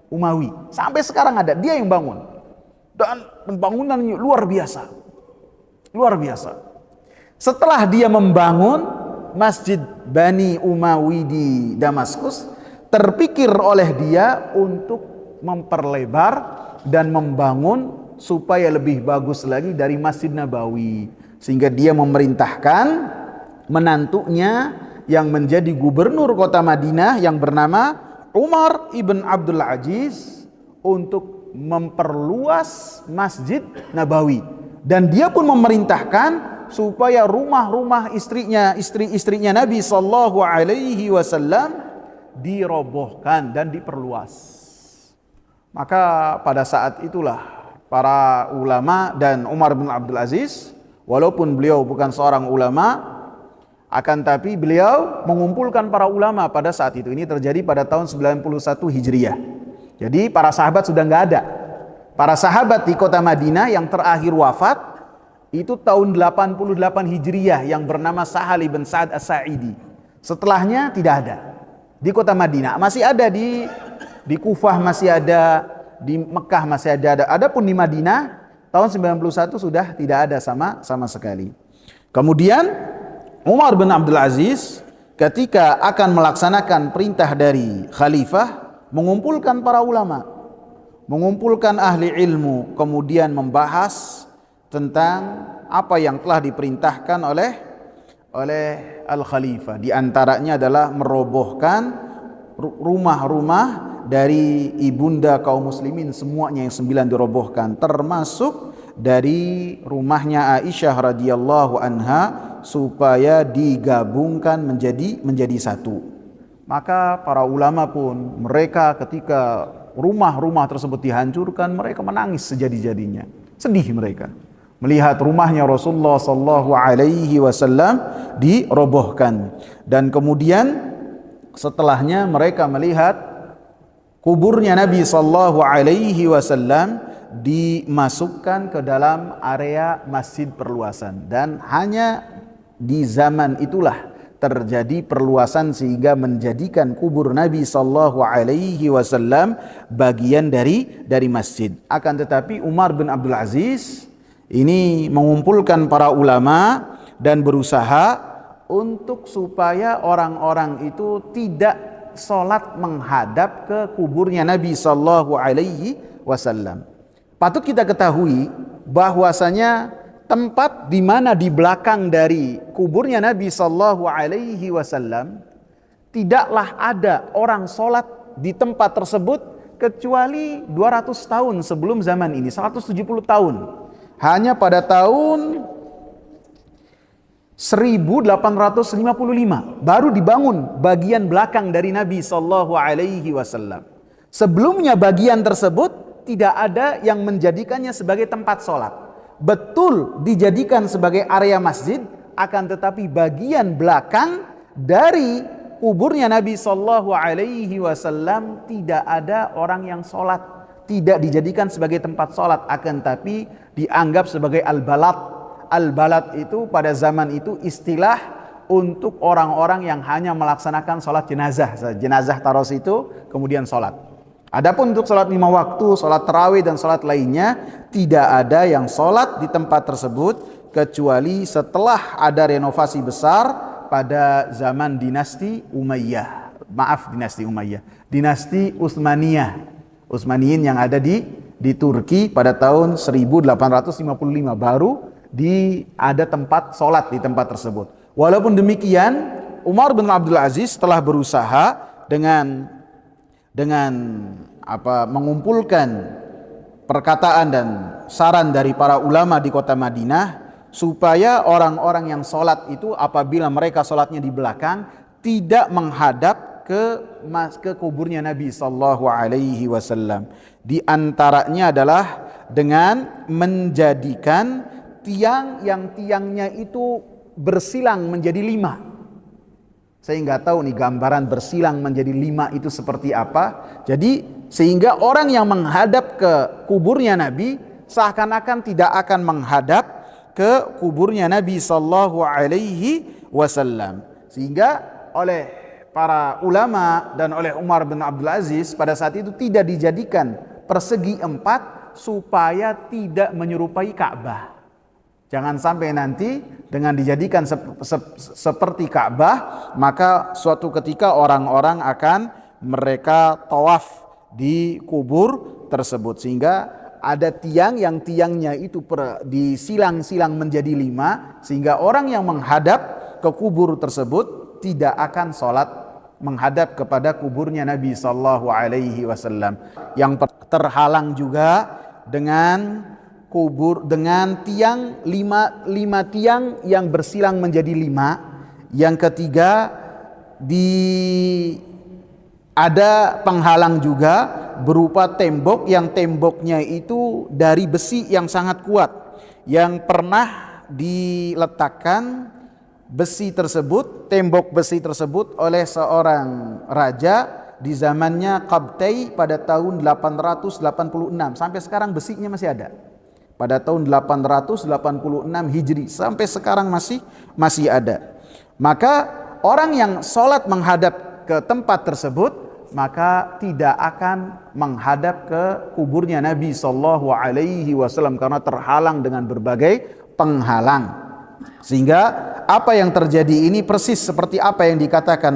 Umawi. Sampai sekarang ada. Dia yang bangun. Dan pembangunannya luar biasa. Luar biasa. Setelah dia membangun Masjid Bani Umawi di Damaskus, terpikir oleh dia untuk memperlebar dan membangun supaya lebih bagus lagi dari Masjid Nabawi. Sehingga dia memerintahkan menantunya yang menjadi gubernur kota Madinah yang bernama Umar ibn Abdul Aziz untuk memperluas Masjid Nabawi. Dan dia pun memerintahkan supaya rumah-rumah istri-istrinya Nabi sallallahu alaihi wasallam dirobohkan dan diperluas. Maka pada saat itulah para ulama dan Umar bin Abdul Aziz, walaupun beliau bukan seorang ulama, akan tapi beliau mengumpulkan para ulama pada saat itu. Ini terjadi pada tahun 91 Hijriah. Jadi para sahabat sudah nggak ada. Para sahabat di kota Madinah yang terakhir wafat itu tahun 88 Hijriah yang bernama Sahal bin Sa'ad As-Sa'idi. Setelahnya tidak ada. Di kota Madinah masih ada, di Kufah masih ada, di Mekah masih ada. Adapun di Madinah tahun 91 sudah tidak ada sama sekali. Kemudian Umar bin Abdul Aziz ketika akan melaksanakan perintah dari khalifah, mengumpulkan para ulama, mengumpulkan ahli ilmu, kemudian membahas tentang apa yang telah diperintahkan oleh al-khalifah. Di antaranya adalah merobohkan rumah-rumah dari ibunda kaum muslimin, semuanya yang 9 dirobohkan, termasuk dari rumahnya Aisyah radhiyallahu anha, supaya digabungkan menjadi satu. Maka para ulama pun, mereka ketika rumah-rumah tersebut dihancurkan, mereka menangis sejadi-jadinya, sedih mereka melihat rumahnya Rasulullah sallallahu alaihi wasallam dirobohkan. Dan kemudian setelahnya mereka melihat kuburnya Nabi sallallahu alaihi wasallam dimasukkan ke dalam area masjid perluasan, dan hanya di zaman itulah terjadi perluasan sehingga menjadikan kubur Nabi sallallahu alaihi wasallam bagian dari masjid. Akan tetapi Umar bin Abdul Aziz ini mengumpulkan para ulama dan berusaha untuk supaya orang-orang itu tidak sholat menghadap ke kuburnya Nabi sallallahu alaihi wasallam. Patut kita ketahui bahwasanya tempat di mana di belakang dari kuburnya Nabi sallallahu alaihi wasallam tidaklah ada orang sholat di tempat tersebut kecuali 200 tahun sebelum zaman ini, 170 tahun. Hanya pada tahun 1855 baru dibangun bagian belakang dari Nabi sallallahu alaihi wasallam. Sebelumnya bagian tersebut tidak ada yang menjadikannya sebagai tempat sholat. Betul dijadikan sebagai area masjid, akan tetapi bagian belakang dari kuburnya Nabi sallallahu alaihi wasallam tidak ada orang yang sholat, tidak dijadikan sebagai tempat sholat, akan tapi dianggap sebagai al-balad. Al-balad itu pada zaman itu istilah untuk orang-orang yang hanya melaksanakan sholat jenazah. Jenazah taruh situ kemudian sholat. Adapun untuk sholat 5 waktu, sholat tarawih dan sholat lainnya, tidak ada yang sholat di tempat tersebut kecuali setelah ada renovasi besar pada zaman dinasti Umayyah. Dinasti Umayyah, dinasti Utsmaniyah. Utsmaniyin yang ada di Turki pada tahun 1855 baru ada tempat sholat di tempat tersebut. Walaupun demikian, Umar bin Abdul Aziz telah berusaha dengan mengumpulkan perkataan dan saran dari para ulama di kota Madinah supaya orang-orang yang sholat itu apabila mereka sholatnya di belakang tidak menghadap ke kuburnya Nabi sallallahu alaihi wasallam. Di antaranya adalah dengan menjadikan tiang yang tiangnya itu bersilang menjadi 5. Saya nggak tahu nih gambaran bersilang menjadi 5 itu seperti apa. Jadi sehingga orang yang menghadap ke kuburnya Nabi seakan-akan tidak akan menghadap ke kuburnya Nabi sallallahu alaihi wasallam. Sehingga oleh para ulama dan oleh Umar bin Abdul Aziz pada saat itu tidak dijadikan persegi 4 supaya tidak menyerupai Ka'bah. Jangan sampai nanti dengan dijadikan seperti Ka'bah, maka suatu ketika orang-orang akan mereka tawaf di kubur tersebut, sehingga ada tiang yang tiangnya itu disilang-silang menjadi 5, sehingga orang yang menghadap ke kubur tersebut tidak akan sholat menghadap kepada kuburnya Nabi sallallahu alaihi wasallam. Yang terhalang juga dengan tiang 5 tiang yang bersilang menjadi 5. Yang ketiga ada penghalang juga berupa tembok yang temboknya itu dari besi yang sangat kuat, yang pernah diletakkan tembok besi tersebut oleh seorang raja di zamannya Qabtai pada tahun 886. Sampai sekarang besinya masih ada. Pada tahun 886 Hijri sampai sekarang masih ada. Maka orang yang sholat menghadap ke tempat tersebut maka tidak akan menghadap ke kuburnya Nabi sallallahu alaihi wasallam karena terhalang dengan berbagai penghalang. Sehingga apa yang terjadi ini persis seperti apa yang dikatakan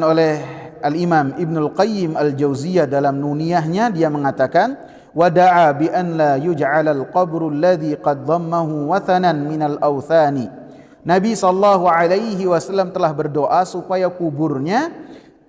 oleh Al-Imam Ibnul Qayyim Al-Jauziyah dalam Nuniyahnya. Dia mengatakan, wada'a bi an la yuj'al al-qabru alladhi qad dhammahu wathanan min al-awthani. Nabi sallallahu alaihi wasallam telah berdoa supaya kuburnya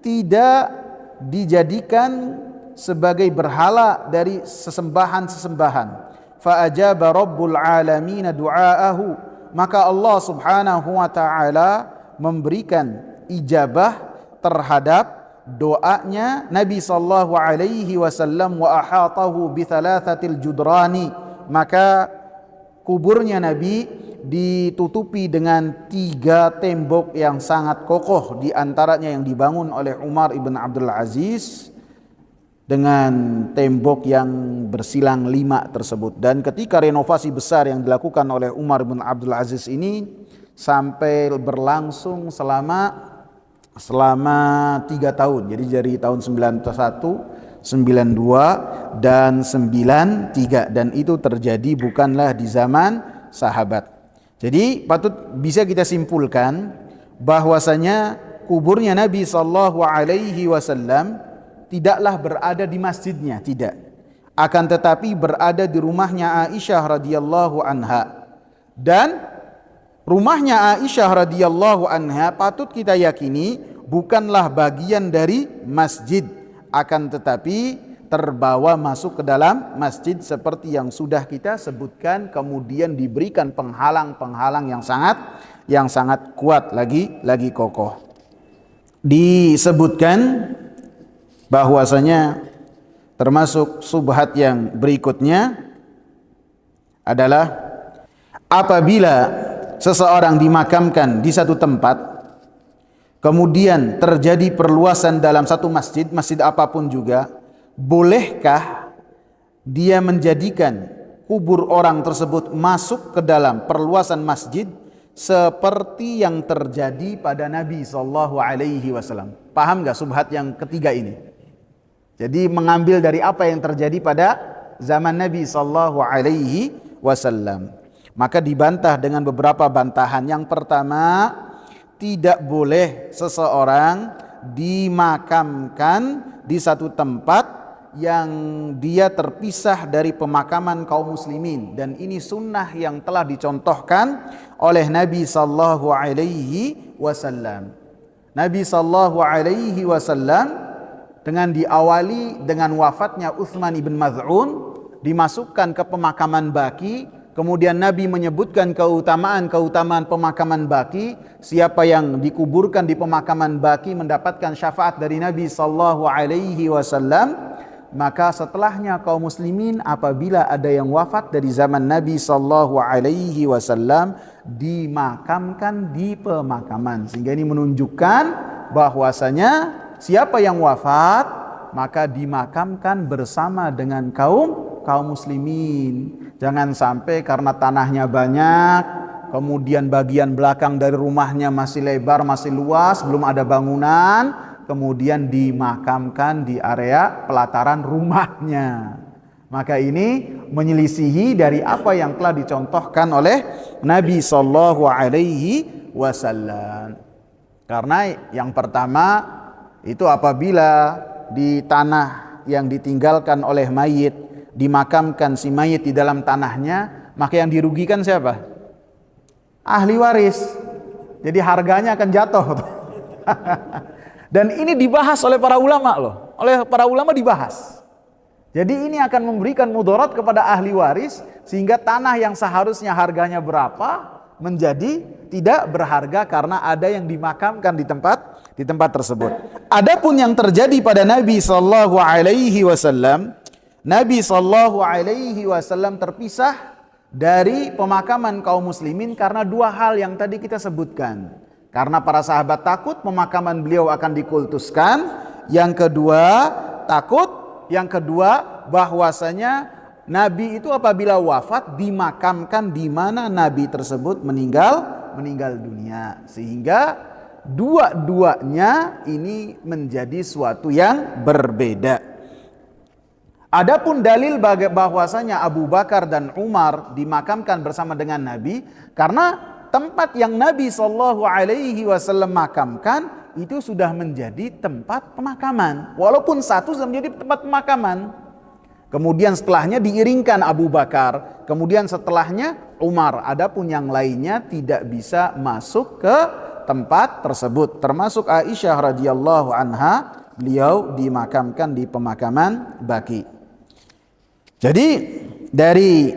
tidak dijadikan sebagai berhala dari sesembahan-sesembahan. Fa ajaba rabbul alamin du'aahu, maka Allah subhanahu wa ta'ala memberikan ijabah terhadap doanya Nabi sallallahu alaihi wasallam. Wa ahatahu bi thalathatil judrani, maka kuburnya Nabi ditutupi dengan 3 tembok yang sangat kokoh, di antaranya yang dibangun oleh Umar ibn Abdul Aziz dengan tembok yang bersilang 5 tersebut. Dan ketika renovasi besar yang dilakukan oleh Umar bin Abdul Aziz ini sampai berlangsung selama 3 tahun. Jadi dari tahun 91, 92 dan 93, dan itu terjadi bukanlah di zaman sahabat. Jadi patut bisa kita simpulkan bahwasanya kuburnya Nabi sallallahu alaihi wasallam tidaklah berada di masjidnya, tidak. Akan tetapi berada di rumahnya Aisyah radhiyallahu anha. Dan rumahnya Aisyah radhiyallahu anha patut kita yakini bukanlah bagian dari masjid, akan tetapi terbawa masuk ke dalam masjid seperti yang sudah kita sebutkan, kemudian diberikan penghalang-penghalang yang sangat kuat lagi kokoh. Disebutkan bahwasanya termasuk subhat yang berikutnya adalah apabila seseorang dimakamkan di satu tempat, kemudian terjadi perluasan dalam satu masjid apapun juga, bolehkah dia menjadikan kubur orang tersebut masuk ke dalam perluasan masjid seperti yang terjadi pada Nabi sallallahu alaihi wasallam? Paham enggak subhat yang ketiga ini? Jadi mengambil dari apa yang terjadi pada zaman Nabi sallallahu alaihi wasallam. Maka dibantah dengan beberapa bantahan. Yang pertama, tidak boleh seseorang dimakamkan di satu tempat yang dia terpisah dari pemakaman kaum muslimin, dan ini sunnah yang telah dicontohkan oleh Nabi sallallahu alaihi wasallam. Nabi sallallahu alaihi wasallam dengan diawali dengan wafatnya Utsman ibn Maz'un, dimasukkan ke pemakaman Baqi. Kemudian Nabi menyebutkan keutamaan pemakaman Baqi. Siapa yang dikuburkan di pemakaman Baqi mendapatkan syafaat dari Nabi sallallahu alaihi wasallam. Maka setelahnya kaum muslimin apabila ada yang wafat dari zaman Nabi sallallahu alaihi wasallam dimakamkan di pemakaman. Sehingga ini menunjukkan bahwasanya siapa yang wafat maka dimakamkan bersama dengan kaum muslimin. Jangan sampai karena tanahnya banyak, kemudian bagian belakang dari rumahnya masih lebar, masih luas, belum ada bangunan, kemudian dimakamkan di area pelataran rumahnya. Maka ini menyelisihi dari apa yang telah dicontohkan oleh Nabi sallallahu alaihi wasallam. Karena yang pertama itu apabila di tanah yang ditinggalkan oleh mayit dimakamkan si mayit di dalam tanahnya, maka yang dirugikan siapa? Ahli waris. Jadi harganya akan jatuh. Dan ini dibahas oleh para ulama loh. Oleh para ulama dibahas. Jadi ini akan memberikan mudarat kepada ahli waris, sehingga tanah yang seharusnya harganya berapa menjadi tidak berharga karena ada yang dimakamkan di tempat tersebut. Adapun yang terjadi pada Nabi sallallahu alaihi wasallam, Nabi sallallahu alaihi wasallam terpisah dari pemakaman kaum muslimin karena 2 hal yang tadi kita sebutkan. Karena para sahabat takut pemakaman beliau akan dikultuskan. Yang kedua, takut. Yang kedua, bahwasanya Nabi itu apabila wafat dimakamkan di mana Nabi tersebut meninggal dunia. Sehingga dua-duanya ini menjadi suatu yang berbeda. Adapun dalil bahwasanya Abu Bakar dan Umar dimakamkan bersama dengan Nabi, karena tempat yang Nabi Shallallahu Alaihi Wasallam makamkan itu sudah menjadi tempat pemakaman, walaupun satu sudah menjadi tempat pemakaman. Kemudian setelahnya diiringkan Abu Bakar, kemudian setelahnya Umar. Adapun yang lainnya tidak bisa masuk ke tempat tersebut, termasuk Aisyah radhiyallahu anha, beliau dimakamkan di pemakaman Baqi. Jadi dari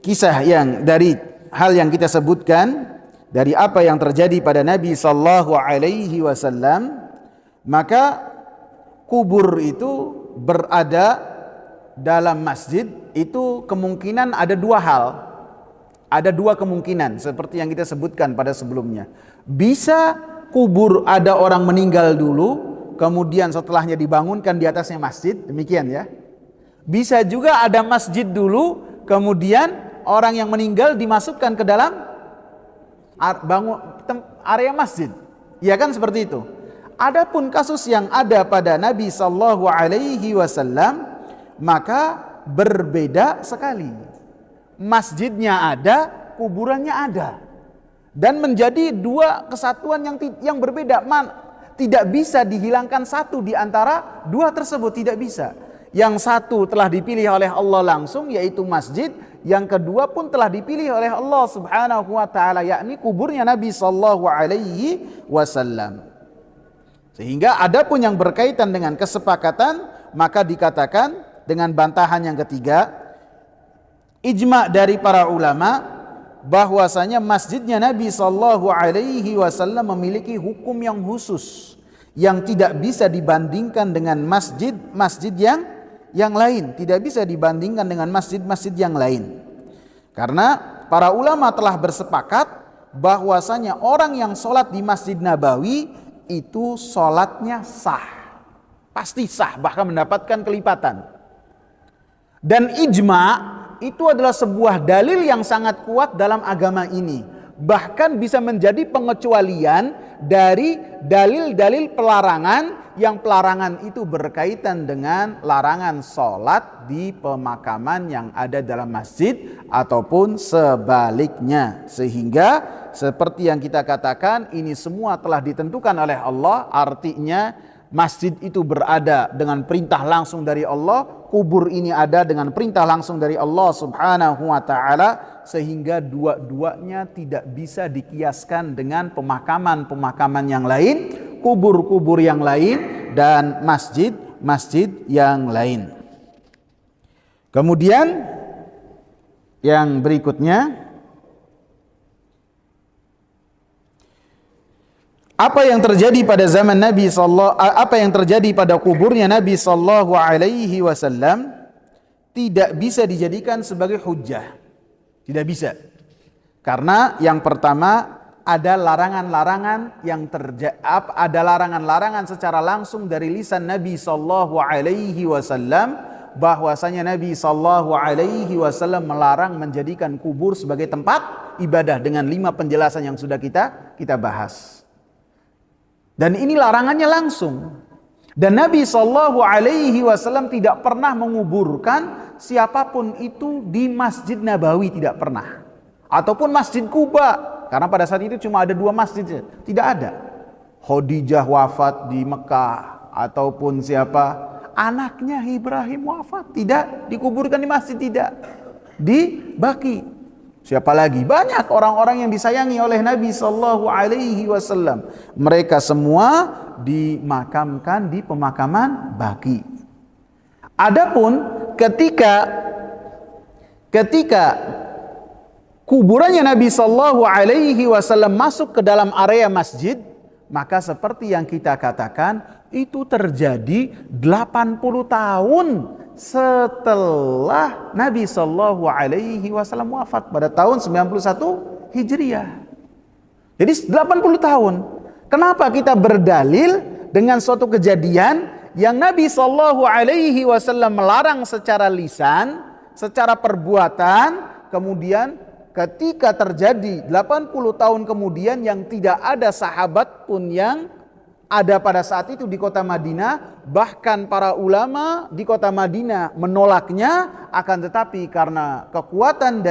kisah dari hal yang kita sebutkan, dari apa yang terjadi pada Nabi sallallahu alaihi wasallam, maka kubur itu berada dalam masjid itu kemungkinan ada dua hal. Ada dua kemungkinan seperti yang kita sebutkan pada sebelumnya. Bisa kubur ada orang meninggal dulu, kemudian setelahnya dibangunkan di atasnya masjid, demikian ya. Bisa juga ada masjid dulu, kemudian orang yang meninggal dimasukkan ke dalam area masjid. Ya kan seperti itu. Adapun kasus yang ada pada Nabi sallallahu alaihi wasallam, maka berbeda sekali. Masjidnya ada, kuburannya ada. Dan menjadi dua kesatuan yang berbeda. Tidak bisa dihilangkan satu di antara dua tersebut, tidak bisa. Yang satu telah dipilih oleh Allah langsung, yaitu masjid. Yang kedua pun telah dipilih oleh Allah subhanahu wa ta'ala, yakni kuburnya Nabi sallallahu alaihi wasallam. Sehingga adapun yang berkaitan dengan kesepakatan, maka dikatakan dengan bantahan yang ketiga, ijma' dari para ulama bahwasanya masjidnya Nabi sallallahu alaihi wasallam memiliki hukum yang khusus yang tidak bisa dibandingkan dengan masjid yang lain, tidak bisa dibandingkan dengan masjid-masjid yang lain. Karena para ulama telah bersepakat bahwasanya orang yang sholat di Masjid Nabawi itu sholatnya sah, pasti sah, bahkan mendapatkan kelipatan. Dan ijma' itu adalah sebuah dalil yang sangat kuat dalam agama ini, bahkan bisa menjadi pengecualian dari dalil-dalil pelarangan, yang pelarangan itu berkaitan dengan larangan sholat di pemakaman yang ada dalam masjid ataupun sebaliknya. Sehingga seperti yang kita katakan, ini semua telah ditentukan oleh Allah. Artinya masjid itu berada dengan perintah langsung dari Allah, kubur ini ada dengan perintah langsung dari Allah subhanahu wa ta'ala, sehingga dua-duanya tidak bisa dikiaskan dengan pemakaman-pemakaman yang lain, kubur-kubur yang lain, dan masjid-masjid yang lain. Kemudian yang berikutnya, apa yang terjadi pada zaman Nabi apa yang terjadi pada kuburnya Nabi sallallahu alaihi wasallam tidak bisa dijadikan sebagai hujjah. Tidak bisa. Karena yang pertama ada larangan-larangan ada larangan-larangan secara langsung dari lisan Nabi sallallahu alaihi wasallam, bahwasanya Nabi sallallahu alaihi wasallam melarang menjadikan kubur sebagai tempat ibadah dengan 5 penjelasan yang sudah kita bahas. Dan ini larangannya langsung. Dan Nabi sallallahu alaihi wasallam tidak pernah menguburkan siapapun itu di Masjid Nabawi, tidak pernah. Ataupun Masjid Quba, karena pada saat itu cuma ada 2 masjid, tidak ada. Khadijah wafat di Mekah, ataupun anaknya Ibrahim wafat, tidak dikuburkan di masjid, tidak, di Baqi. Siapa lagi? Banyak orang-orang yang disayangi oleh Nabi sallallahu alaihi wasallam. Mereka semua dimakamkan di pemakaman Baqi. Adapun ketika kuburannya Nabi sallallahu alaihi wasallam masuk ke dalam area masjid, maka seperti yang kita katakan, itu terjadi 80 tahun setelah Nabi sallallahu alaihi wasallam wafat pada tahun 91 Hijriah. Jadi 80 tahun. Kenapa kita berdalil dengan suatu kejadian yang Nabi sallallahu alaihi wasallam melarang secara lisan, secara perbuatan, kemudian ketika terjadi 80 tahun kemudian yang tidak ada sahabat pun yang ada pada saat itu di kota Madinah, bahkan para ulama di kota Madinah menolaknya, akan tetapi karena kekuatan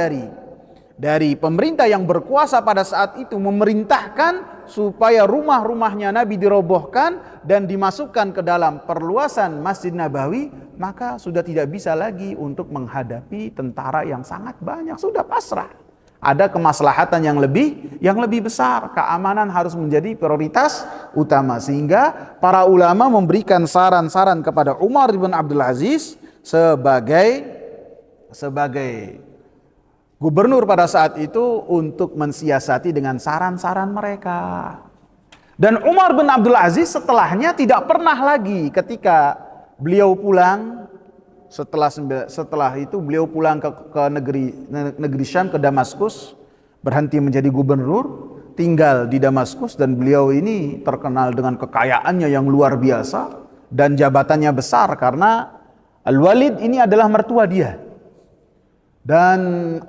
dari pemerintah yang berkuasa pada saat itu memerintahkan supaya rumah-rumahnya Nabi dirobohkan dan dimasukkan ke dalam perluasan Masjid Nabawi, maka sudah tidak bisa lagi untuk menghadapi tentara yang sangat banyak, sudah pasrah. Ada kemaslahatan yang lebih besar, keamanan harus menjadi prioritas utama, sehingga para ulama memberikan saran-saran kepada Umar bin Abdul Aziz sebagai gubernur pada saat itu untuk mensiasati dengan saran-saran mereka. Dan Umar bin Abdul Aziz setelahnya tidak pernah lagi, ketika beliau pulang, setelah itu beliau pulang ke negeri Syam, ke Damaskus, berhenti menjadi gubernur, tinggal di Damaskus, dan beliau ini terkenal dengan kekayaannya yang luar biasa dan jabatannya besar karena Al-Walid ini adalah mertua dia. Dan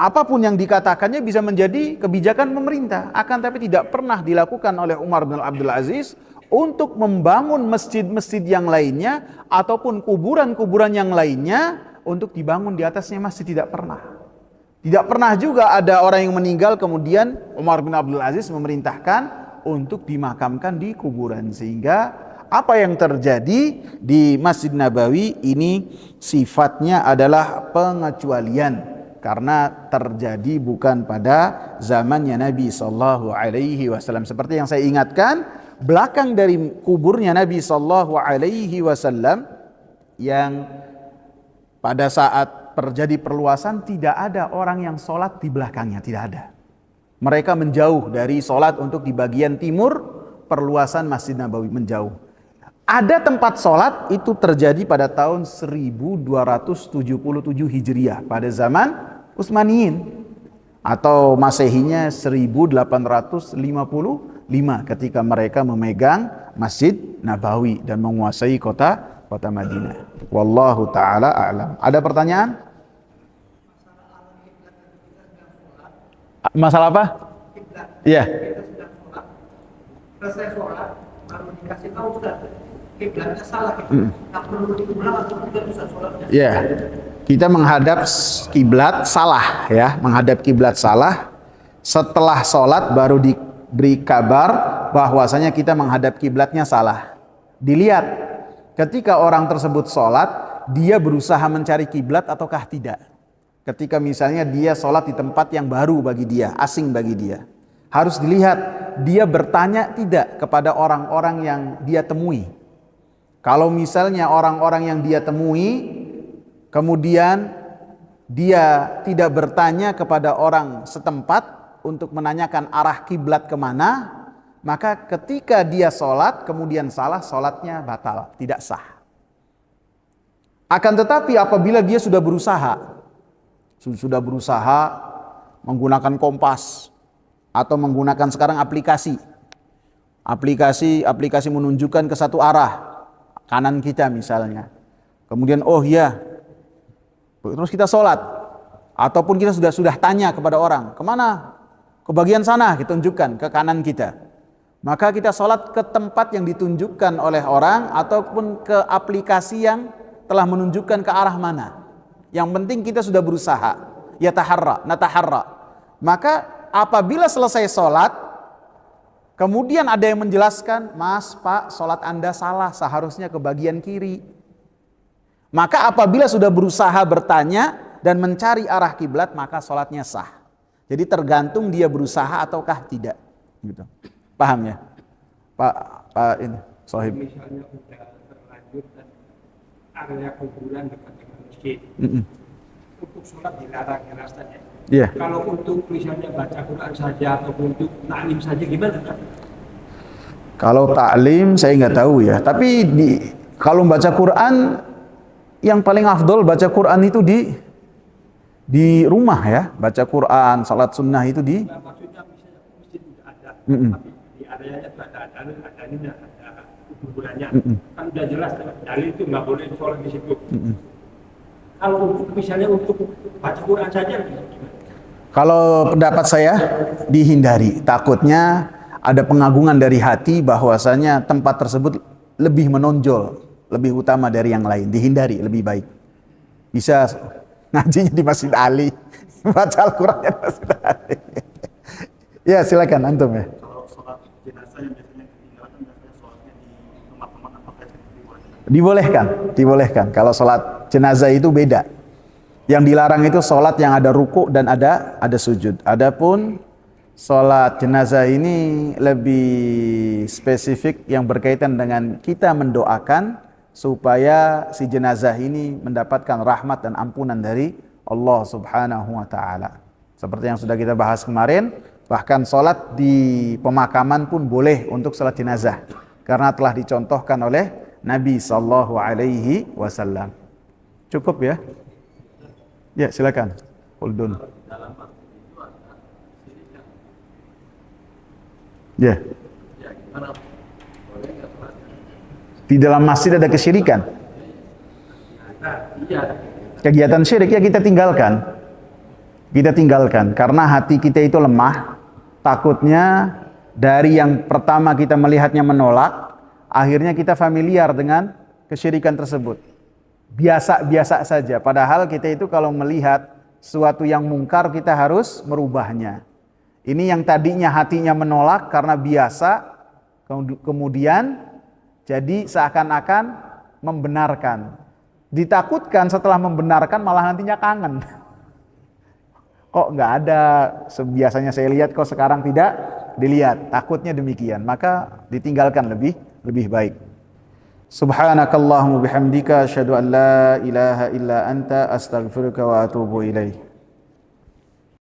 apapun yang dikatakannya bisa menjadi kebijakan pemerintah, akan tapi tidak pernah dilakukan oleh Umar bin Abdul Aziz untuk membangun masjid-masjid yang lainnya ataupun kuburan-kuburan yang lainnya untuk dibangun di atasnya, masih tidak pernah. Tidak pernah juga ada orang yang meninggal kemudian Umar bin Abdul Aziz memerintahkan untuk dimakamkan di kuburan. Sehingga apa yang terjadi di Masjid Nabawi ini sifatnya adalah pengecualian, karena terjadi bukan pada zamannya Nabi SAW. Seperti yang saya ingatkan, belakang dari kuburnya Nabi SAW yang pada saat terjadi perluasan tidak ada orang yang sholat di belakangnya, tidak ada. Mereka menjauh dari sholat untuk di bagian timur perluasan Masjid Nabawi, menjauh. Ada tempat sholat itu terjadi pada tahun 1277 Hijriah pada zaman Utsmaniyin, atau Masehinya 1855 ketika mereka memegang Masjid Nabawi dan menguasai kota Madinah. Wallahu taala a'lam. Ada pertanyaan? Masalah apa? Iya. Selesai sholat baru dikasih tahu Ustaz, kiblatnya salah. Tak perlu diulang atau tidak bisa sholatnya. Iya. Kita menghadap kiblat salah, ya, menghadap kiblat salah. Setelah sholat baru diberi kabar bahwasanya kita menghadap kiblatnya salah. Dilihat ketika orang tersebut sholat, dia berusaha mencari kiblat ataukah tidak. Ketika misalnya dia sholat di tempat yang baru bagi dia, asing bagi dia, harus dilihat dia bertanya tidak kepada orang-orang yang dia temui. Kalau misalnya orang-orang yang dia temui kemudian dia tidak bertanya kepada orang setempat untuk menanyakan arah kiblat kemana, maka ketika dia sholat kemudian salah, sholatnya batal, tidak sah. Akan tetapi apabila dia sudah berusaha menggunakan kompas atau menggunakan sekarang aplikasi menunjukkan ke satu arah, kanan kita misalnya, kemudian oh ya, terus kita sholat, ataupun kita sudah tanya kepada orang, kemana? Ke bagian sana, kita tunjukkan ke kanan kita. Maka kita sholat ke tempat yang ditunjukkan oleh orang, ataupun ke aplikasi yang telah menunjukkan ke arah mana. Yang penting kita sudah berusaha, nataharra. Maka apabila selesai sholat, kemudian ada yang menjelaskan, Mas, Pak, sholat Anda salah, seharusnya ke bagian kiri. Maka apabila sudah berusaha bertanya dan mencari arah kiblat, maka sholatnya sah. Jadi tergantung dia berusaha ataukah tidak. Gitu. Paham ya? Pak ini, Sohib. Misalnya sudah terlanjur dan area kuburan dekat dengan masjid. Untuk sholat dilarang ya Ustaz ya. Yeah. Kalau untuk misalnya baca Quran saja atau untuk taklim saja gimana kan? Kalau taklim saya nggak tahu ya. Tapi kalau baca Quran, yang paling afdol baca Quran itu di rumah ya, baca Quran, salat sunnah itu di. Nah, maksudnya misalnya masjid sudah ada, tapi di areanya itu ada kuburannya, kan sudah jelas dalil itu nggak boleh sholat di situ. Kalau misalnya untuk baca Quran saja, gimana? Kalau pendapat saya dihindari, takutnya ada pengagungan dari hati bahwasanya tempat tersebut lebih menonjol, lebih utama dari yang lain, dihindari lebih baik. Bisa ngajinya di Masjid Ali, baca Al-Quran di Masjid Ali. Ya silakan antum ya. Kalau sholat jenazah yang biasanya ketinggalan biasanya sholatnya di tempat-tempat apakah itu dibolehkan? Dibolehkan. Kalau sholat jenazah itu beda. Yang dilarang itu sholat yang ada ruku dan ada sujud. Adapun sholat jenazah ini lebih spesifik yang berkaitan dengan kita mendoakan supaya si jenazah ini mendapatkan rahmat dan ampunan dari Allah Subhanahu wa taala. Seperti yang sudah kita bahas kemarin, bahkan sholat di pemakaman pun boleh untuk sholat jenazah karena telah dicontohkan oleh Nabi sallallahu alaihi wasallam. Cukup ya? Ya, silakan. Uldun. Ya. Di dalam masjid ada kesyirikan. Kegiatan syirik ya kita tinggalkan. Kita tinggalkan karena hati kita itu lemah. Takutnya dari yang pertama kita melihatnya menolak, akhirnya kita familiar dengan kesyirikan tersebut. Biasa-biasa saja. Padahal kita itu kalau melihat sesuatu yang mungkar kita harus merubahnya. Ini yang tadinya hatinya menolak karena biasa, kemudian jadi seakan-akan membenarkan. Ditakutkan setelah membenarkan malah nantinya kangen. Kok nggak ada, biasanya saya lihat kok sekarang tidak dilihat. Takutnya demikian, maka ditinggalkan lebih baik. Subhanakallahumma bihamdika asyhadu an la ilaha illa anta astaghfiruka wa atubu ilaik.